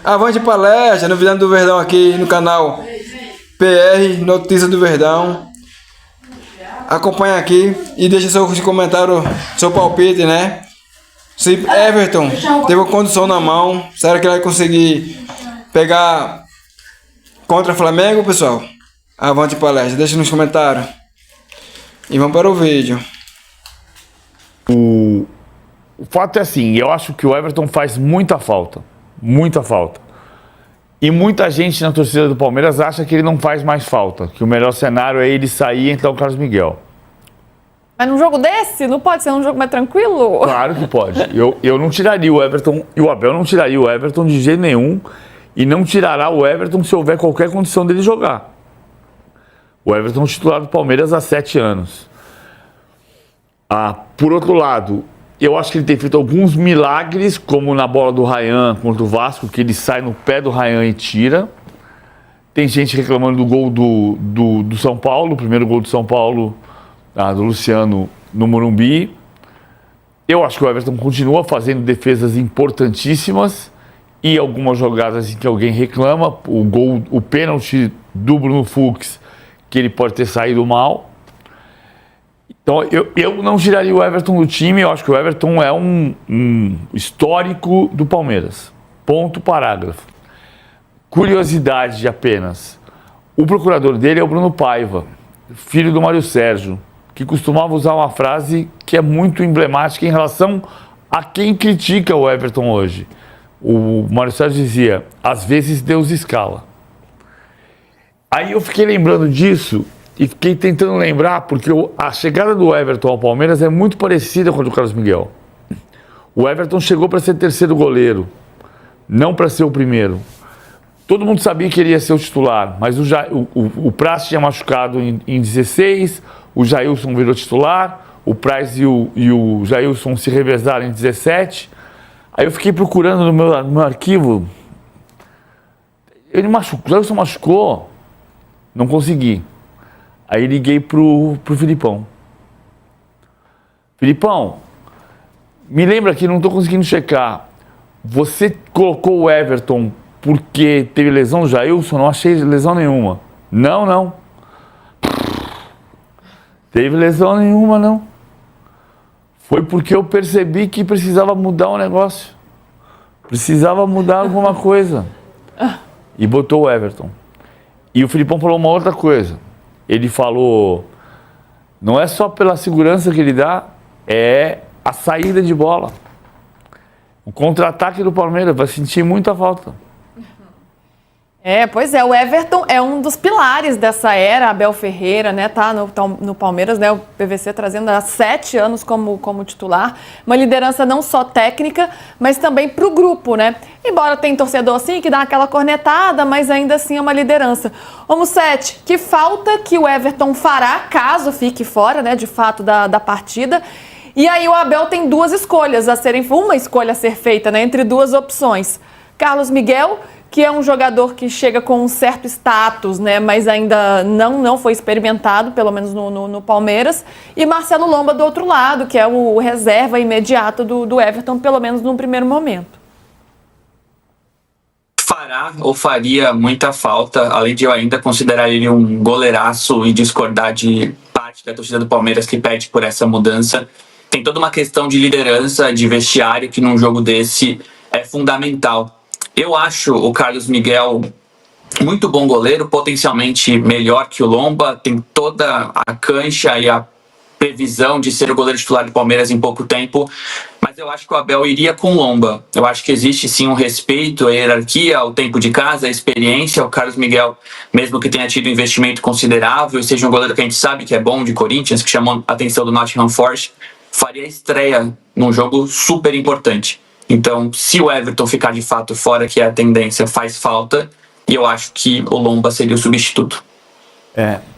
Avante palestra, novidade do Verdão aqui no canal PR Notícia do Verdão. Acompanha aqui e deixa seu comentário, seu palpite, né? Se Everton teve a condição na mão, será que ele vai conseguir pegar contra o Flamengo, pessoal? Avante palestra, deixa nos comentários. E vamos para o vídeo. O fato é assim, eu acho que o Everton faz muita falta. Muita falta. E muita gente na torcida do Palmeiras acha que ele não faz mais falta. Que o melhor cenário é ele sair e entrar o Carlos Miguel. Mas num jogo desse, não pode ser um jogo mais tranquilo? Claro que pode. Eu não tiraria o Everton, e o Abel não tiraria o Everton de jeito nenhum. E não tirará o Everton se houver qualquer condição dele jogar. O Everton é titular do Palmeiras há 7 anos. Por outro lado, eu acho que ele tem feito alguns milagres, como na bola do Ryan contra o Vasco, que ele sai no pé do Ryan e tira. Tem gente reclamando do gol do São Paulo, o primeiro gol do São Paulo, do Luciano no Morumbi. Eu acho que o Everton continua fazendo defesas importantíssimas e algumas jogadas em que alguém reclama. O pênalti do Bruno Fux, que ele pode ter saído mal. Então, eu não tiraria o Everton do time. Eu acho que o Everton é um histórico do Palmeiras. Ponto, parágrafo. Curiosidade apenas. O procurador dele é o Bruno Paiva, filho do Mário Sérgio, que costumava usar uma frase que é muito emblemática em relação a quem critica o Everton hoje. O Mário Sérgio dizia, às vezes Deus escala. Aí eu fiquei lembrando disso e fiquei tentando lembrar, porque a chegada do Everton ao Palmeiras é muito parecida com a do Carlos Miguel. O Everton chegou para ser terceiro goleiro, não para ser o primeiro. Todo mundo sabia que ele ia ser o titular, mas o Praz tinha machucado em 16, o Jailson virou titular, o Praz e o Jailson se revezaram em 17. Aí eu fiquei procurando no meu arquivo. O Jailson machucou, não consegui. Aí liguei pro Filipão. Filipão, me lembra que não estou conseguindo checar. Você colocou o Everton porque teve lesão do Jailson? Não achei lesão nenhuma. Não. Teve lesão nenhuma, não. Foi porque eu percebi que precisava mudar um negócio. Precisava mudar alguma coisa. E botou o Everton. E o Filipão falou uma outra coisa. Ele falou, não é só pela segurança que ele dá, é a saída de bola. O contra-ataque do Palmeiras vai sentir muita falta. Pois é, o Everton é um dos pilares dessa era, Abel Ferreira, né, tá no Palmeiras, né, o PVC trazendo há 7 anos como titular, uma liderança não só técnica, mas também para o grupo, né, embora tenha torcedor assim que dá aquela cornetada, mas ainda assim é uma liderança. Ô Mussete, que falta que o Everton fará, caso fique fora, né, de fato da partida, e aí o Abel tem uma escolha a ser feita, né, entre duas opções, Carlos Miguel, que é um jogador que chega com um certo status, né, mas ainda não foi experimentado, pelo menos no Palmeiras, e Marcelo Lomba do outro lado, que é o reserva imediato do Everton, pelo menos no primeiro momento. Fará ou faria muita falta, além de eu ainda considerar ele um goleiraço e discordar de parte da torcida do Palmeiras que pede por essa mudança. Tem toda uma questão de liderança, de vestiário, que num jogo desse é fundamental. Eu acho o Carlos Miguel muito bom goleiro, potencialmente melhor que o Lomba, tem toda a cancha e a previsão de ser o goleiro titular do Palmeiras em pouco tempo, mas eu acho que o Abel iria com o Lomba. Eu acho que existe sim um respeito, a hierarquia, o tempo de casa, a experiência. O Carlos Miguel, mesmo que tenha tido um investimento considerável, seja um goleiro que a gente sabe que é bom, de Corinthians, que chamou a atenção do Nottingham Forest, faria estreia num jogo super importante. Então, se o Everton ficar de fato fora, que é a tendência, faz falta, e eu acho que o Lomba seria o substituto.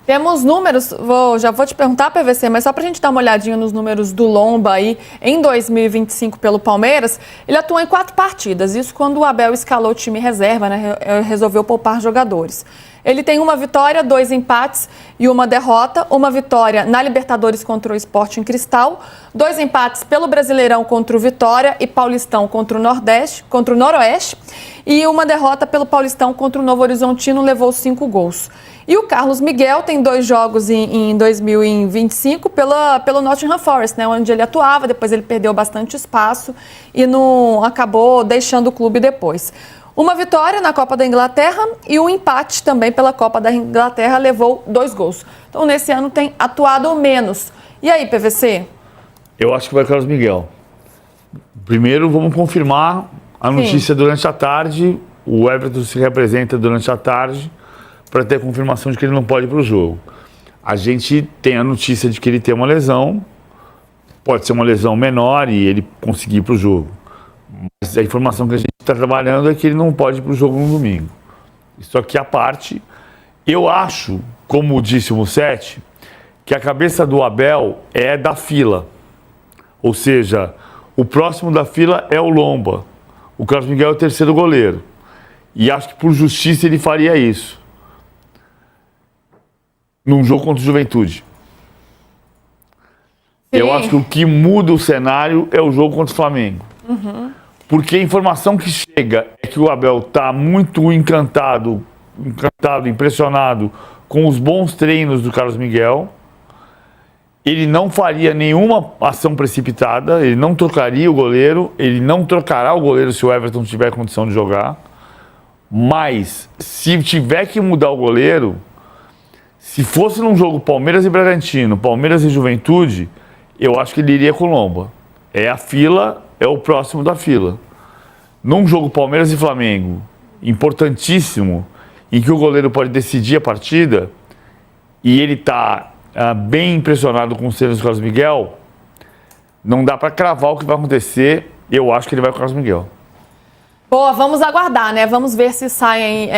Temos números, já vou te perguntar, PVC, mas só para a gente dar uma olhadinha nos números do Lomba aí, em 2025 pelo Palmeiras, ele atuou em 4 partidas, isso quando o Abel escalou o time reserva, né, resolveu poupar jogadores. Ele tem uma vitória, 2 empates e uma derrota. Uma vitória na Libertadores contra o Sporting Cristal, 2 empates pelo Brasileirão contra o Vitória e Paulistão contra o Noroeste. E uma derrota pelo Paulistão contra o Novo Horizontino, levou 5 gols. E o Carlos Miguel tem 2 jogos em 2025 pelo Nottingham Forest, né, onde ele atuava, depois ele perdeu bastante espaço e não acabou deixando o clube depois. Uma vitória na Copa da Inglaterra e um empate também pela Copa da Inglaterra, levou 2 gols. Então, nesse ano tem atuado menos. E aí, PVC? Eu acho que vai Carlos Miguel. Primeiro, vamos confirmar a notícia durante a tarde. O Everton se representa durante a tarde para ter a confirmação de que ele não pode ir para o jogo. A gente tem a notícia de que ele tem uma lesão, pode ser uma lesão menor e ele conseguir ir para o jogo. Mas a informação que a gente está trabalhando é que ele não pode ir para o jogo no domingo. Isso aqui à parte. Eu acho, como disse o Mussetti, que a cabeça do Abel é da fila. Ou seja, o próximo da fila é o Lomba. O Carlos Miguel é o terceiro goleiro. E acho que por justiça ele faria isso. Num jogo contra o Juventude. Sim. Eu acho que o que muda o cenário é o jogo contra o Flamengo. Porque a informação que chega é que o Abel está muito encantado, impressionado com os bons treinos do Carlos Miguel. Ele não faria nenhuma ação precipitada, ele não trocaria o goleiro, ele não trocará o goleiro se o Everton tiver condição de jogar. Mas, se tiver que mudar o goleiro, se fosse num jogo Palmeiras e Bragantino, Palmeiras e Juventude, eu acho que ele iria com o Lomba. É a fila, é o próximo da fila. Num jogo Palmeiras e Flamengo, importantíssimo, em que o goleiro pode decidir a partida, e ele está bem impressionado com os treinos do Carlos Miguel, não dá para cravar o que vai acontecer. Eu acho que ele vai com o Carlos Miguel. Boa, vamos aguardar, né? Vamos ver se saem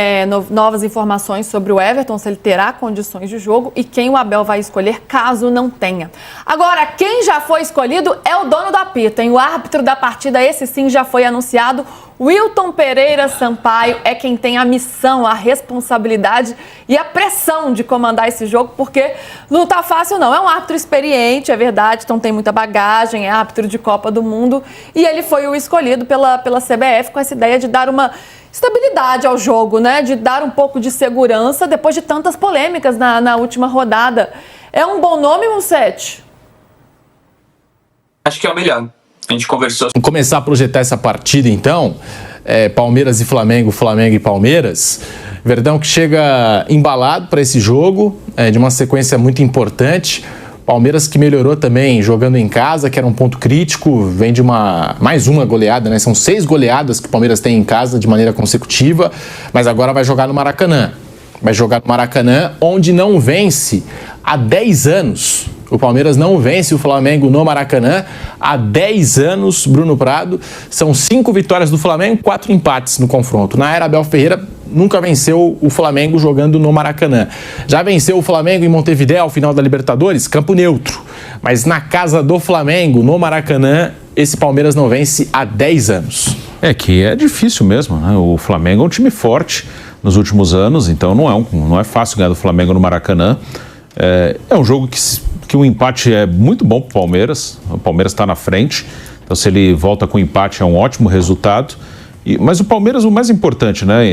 novas informações sobre o Everton, se ele terá condições de jogo e quem o Abel vai escolher, caso não tenha. Agora, quem já foi escolhido é o dono do apito, hein? O árbitro da partida, esse sim, já foi anunciado. Wilton Pereira Sampaio é quem tem a missão, a responsabilidade e a pressão de comandar esse jogo, porque não tá fácil não. É um árbitro experiente, é verdade, então tem muita bagagem, é árbitro de Copa do Mundo e ele foi o escolhido pela CBF com essa ideia de dar uma estabilidade ao jogo, né? De dar um pouco de segurança depois de tantas polêmicas na última rodada. É um bom nome, Mussetti? Acho que é o melhor. A gente conversou. Vamos começar a projetar essa partida, então. Palmeiras e Flamengo, Flamengo e Palmeiras. Verdão que chega embalado para esse jogo, de uma sequência muito importante. Palmeiras que melhorou também jogando em casa, que era um ponto crítico, vem de mais uma goleada, né? São 6 goleadas que o Palmeiras tem em casa de maneira consecutiva, mas agora vai jogar no Maracanã. Vai jogar no Maracanã, onde não vence há 10 anos. O Palmeiras não vence o Flamengo no Maracanã há 10 anos, Bruno Prado. São 5 vitórias do Flamengo, 4 empates no confronto. Na era Abel Ferreira, nunca venceu o Flamengo jogando no Maracanã. Já venceu o Flamengo em Montevidéu, ao final da Libertadores, campo neutro. Mas na casa do Flamengo, no Maracanã, esse Palmeiras não vence há 10 anos. Que é difícil mesmo, né? O Flamengo é um time forte nos últimos anos, então não é fácil ganhar do Flamengo no Maracanã. É um jogo que o empate é muito bom para o Palmeiras. O Palmeiras está na frente, então se ele volta com empate é um ótimo resultado. Mas o Palmeiras, o mais importante, né?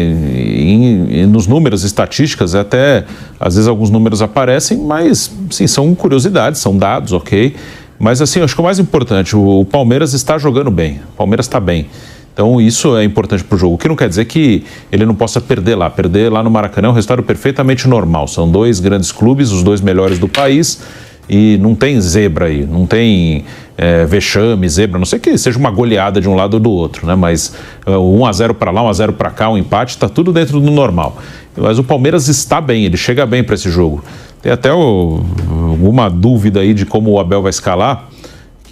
Nos números, estatísticas, até às vezes alguns números aparecem, mas sim, são curiosidades, são dados, ok? Mas assim, acho que o mais importante, o Palmeiras está jogando bem, o Palmeiras está bem. Então isso é importante para o jogo, o que não quer dizer que ele não possa perder lá. Perder lá no Maracanã é um resultado perfeitamente normal. São 2 grandes clubes, os 2 melhores do país, e não tem zebra aí, não tem vexame, zebra, a não sei que seja uma goleada de um lado ou do outro, né? Mas 1-0 para lá, 1-0 para cá, um empate, está tudo dentro do normal. Mas o Palmeiras está bem, ele chega bem para esse jogo. Tem até alguma dúvida aí de como o Abel vai escalar.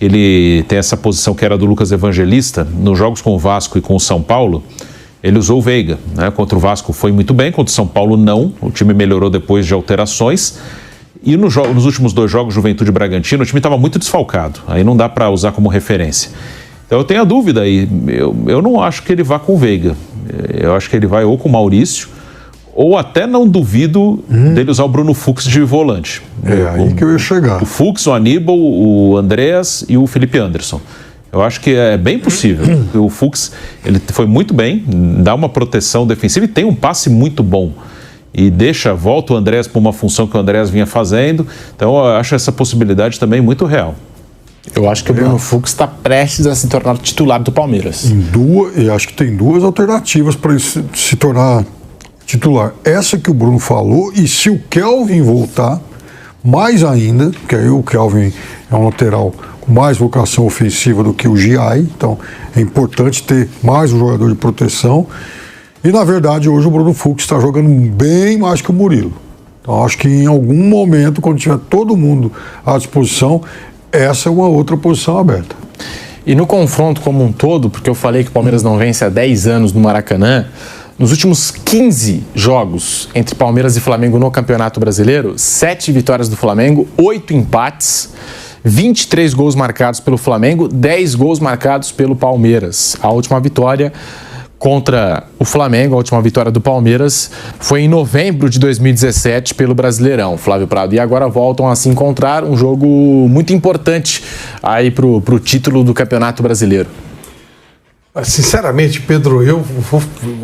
Ele tem essa posição que era do Lucas Evangelista. Nos jogos com o Vasco e com o São Paulo, ele usou o Veiga, né? Contra o Vasco foi muito bem, contra o São Paulo não. O time melhorou depois de alterações. E nos últimos 2 jogos, Juventude e Bragantino, o time estava muito desfalcado. Aí não dá para usar como referência. Então eu tenho a dúvida aí. Eu não acho que ele vá com o Veiga. Eu acho que ele vai ou com o Maurício ou até não duvido dele usar o Bruno Fux de volante. Aí que eu ia chegar. O Fux, o Aníbal, o Andreas e o Felipe Anderson. Eu acho que é bem possível. O Fux, ele foi muito bem, dá uma proteção defensiva e tem um passe muito bom. E volta o Andreas para uma função que o Andreas vinha fazendo. Então eu acho essa possibilidade também muito real. Eu acho que o Bruno Fux está prestes a se tornar titular do Palmeiras. E acho que tem duas alternativas para ele se tornar titular. Essa que o Bruno falou, e se o Kelvin voltar, mais ainda, porque aí o Kelvin é um lateral com mais vocação ofensiva do que o Giai, então é importante ter mais um jogador de proteção. E na verdade hoje o Bruno Fux está jogando bem mais que o Murilo. Então acho que em algum momento, quando tiver todo mundo à disposição, essa é uma outra posição aberta. E no confronto como um todo, porque eu falei que o Palmeiras não vence há 10 anos no Maracanã, nos últimos 15 jogos entre Palmeiras e Flamengo no Campeonato Brasileiro, 7 vitórias do Flamengo, 8 empates, 23 gols marcados pelo Flamengo, 10 gols marcados pelo Palmeiras. A última vitória contra o Flamengo, a última vitória do Palmeiras, foi em novembro de 2017 pelo Brasileirão, Flávio Prado. E agora voltam a se encontrar, um jogo muito importante aí pro título do Campeonato Brasileiro. Sinceramente, Pedro, eu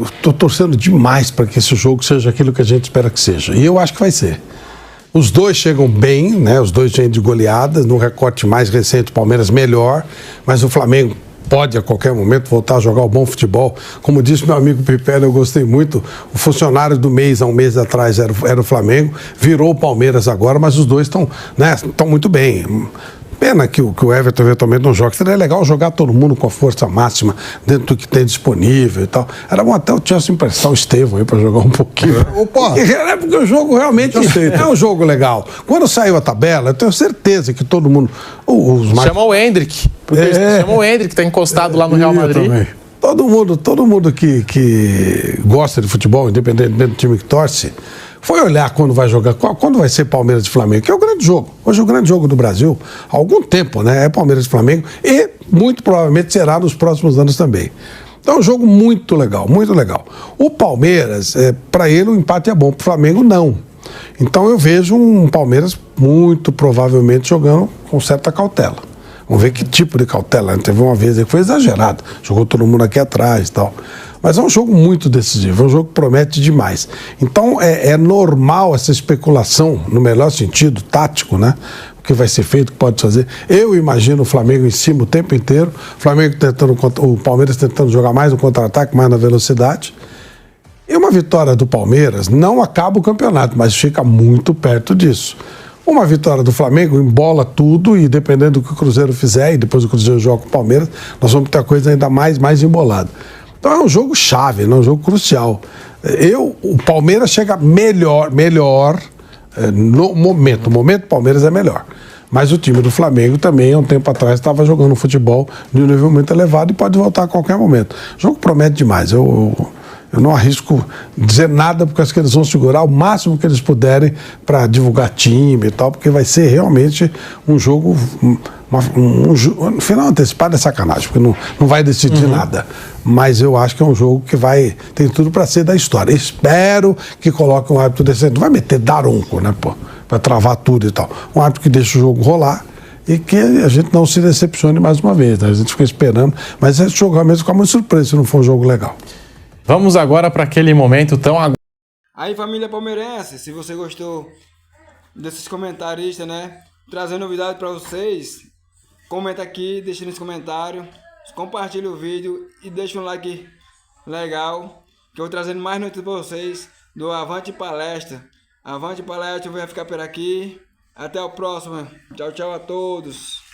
estou torcendo demais para que esse jogo seja aquilo que a gente espera que seja. E eu acho que vai ser. Os dois chegam bem, né? Os dois vêm de goleadas. No recorte mais recente, o Palmeiras melhor, mas o Flamengo pode a qualquer momento voltar a jogar um bom futebol. Como disse meu amigo Pipelli, eu gostei muito. O funcionário do mês, há um mês atrás, era o Flamengo, virou o Palmeiras agora, mas os dois estão muito bem. Pena que o Everton eventualmente não joga. Seria legal jogar todo mundo com a força máxima dentro do que tem disponível e tal. Era bom até o Chelsea emprestar o Estevão aí para jogar um pouquinho. Opa! Porque o jogo realmente é um jogo legal. Quando saiu a tabela, eu tenho certeza que todo mundo... Chama o Endrick. Chama o Endrick, que está encostado lá no Real Madrid. Também. Todo mundo que gosta de futebol, independente do time que torce, foi olhar quando vai jogar, quando vai ser Palmeiras e Flamengo, que é o grande jogo. Hoje é o grande jogo do Brasil, há algum tempo, né? É Palmeiras e Flamengo e muito provavelmente será nos próximos anos também. Então é um jogo muito legal, muito legal. O Palmeiras, para ele o empate é bom, para o Flamengo não. Então eu vejo um Palmeiras muito provavelmente jogando com certa cautela. Vamos ver que tipo de cautela. Teve uma vez aí que foi exagerado. Jogou todo mundo aqui atrás e tal. Mas é um jogo muito decisivo, é um jogo que promete demais. Então é normal essa especulação, no melhor sentido, tático, né? O que vai ser feito, o que pode fazer. Eu imagino o Flamengo em cima o tempo inteiro, o Palmeiras tentando jogar mais no contra-ataque, mais na velocidade. E uma vitória do Palmeiras não acaba o campeonato, mas fica muito perto disso. Uma vitória do Flamengo embola tudo e dependendo do que o Cruzeiro fizer, e depois o Cruzeiro joga com o Palmeiras, nós vamos ter a coisa ainda mais embolada. Então é um jogo chave, é um jogo crucial. O Palmeiras chega melhor no momento. O momento do Palmeiras é melhor. Mas o time do Flamengo também, há um tempo atrás, estava jogando futebol de um nível muito elevado e pode voltar a qualquer momento. O jogo promete demais. Eu não arrisco dizer nada, porque acho que eles vão segurar o máximo que eles puderem para divulgar time e tal, porque vai ser realmente um jogo, no final antecipado é sacanagem, porque não vai decidir nada. Mas eu acho que é um jogo que tem tudo para ser da história. Espero que coloque um árbitro decente. Não vai meter daronco, né, pô? Para travar tudo e tal. Um árbitro que deixa o jogo rolar e que a gente não se decepcione mais uma vez, né? A gente fica esperando, mas esse jogo realmente fica muito surpresa se não for um jogo legal. Vamos agora para aquele momento tão aguardado. Aí, família palmeirense, se você gostou desses comentaristas, né, trazendo novidade para vocês, comenta aqui, deixa nos comentários, compartilha o vídeo e deixa um like legal, que eu vou trazendo mais notícias para vocês do Avante Palestra. Avante Palestra, eu vou ficar por aqui. Até o próximo. Tchau, tchau a todos.